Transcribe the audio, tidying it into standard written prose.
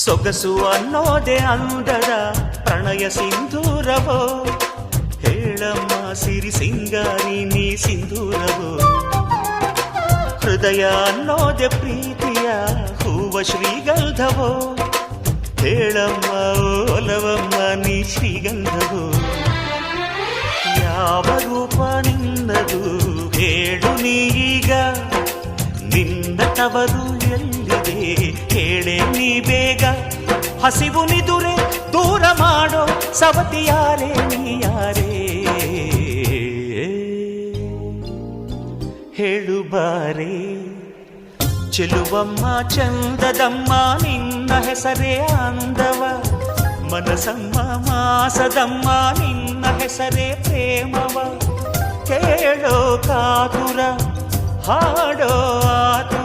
ಸೊಗಸು ಅನ್ನೋದೆ ಅಂದದ ಪ್ರಣಯ ಸಿಂಧೂರವೋ, ಹೇಳಮ್ಮ ಸಿರಿ ಸಿಂಗಾರಿ ನೀ ಸಿಂಧೂರವೋ. ಹೃದಯ ಅನ್ನೋದೆ ಪ್ರೀತಿಯ ಹೂವ ಶ್ರೀಗಂಧವೋ, ಹೇಳಮ್ಮ ಒಲವಮ್ಮ ನೀ ಶ್ರೀಗಂಧವೋ. ಯಾವ ರೂಪ ನಿನ್ನದು ಹೇಳು ನೀಗ, ನಿನ್ನ ತವರು ಎಲ್ಲಿದೆ ಹೇಳೆ ನೀ ಬೇಗ. ಹಸಿವು ನಿದುರೆ ದೂರ ಮಾಡೋ ಸವತಿಯಾರೇ ನೀಯಾರೇ, ಹೇಳು ಬಾರೇ. ಚೆಲುವಮ್ಮ ಚಂದದಮ್ಮ ನಿನ್ನ ಹೆಸರೇ ಅಂದವ, ಮನಸಮ್ಮ ಮಾಸದಮ್ಮ ನಿನ್ನ ಹೆಸರೇ ಪ್ರೇಮವ. ಕೇಳೋ ಕಾತುರ ಹಾಡೋ ಆತುರ,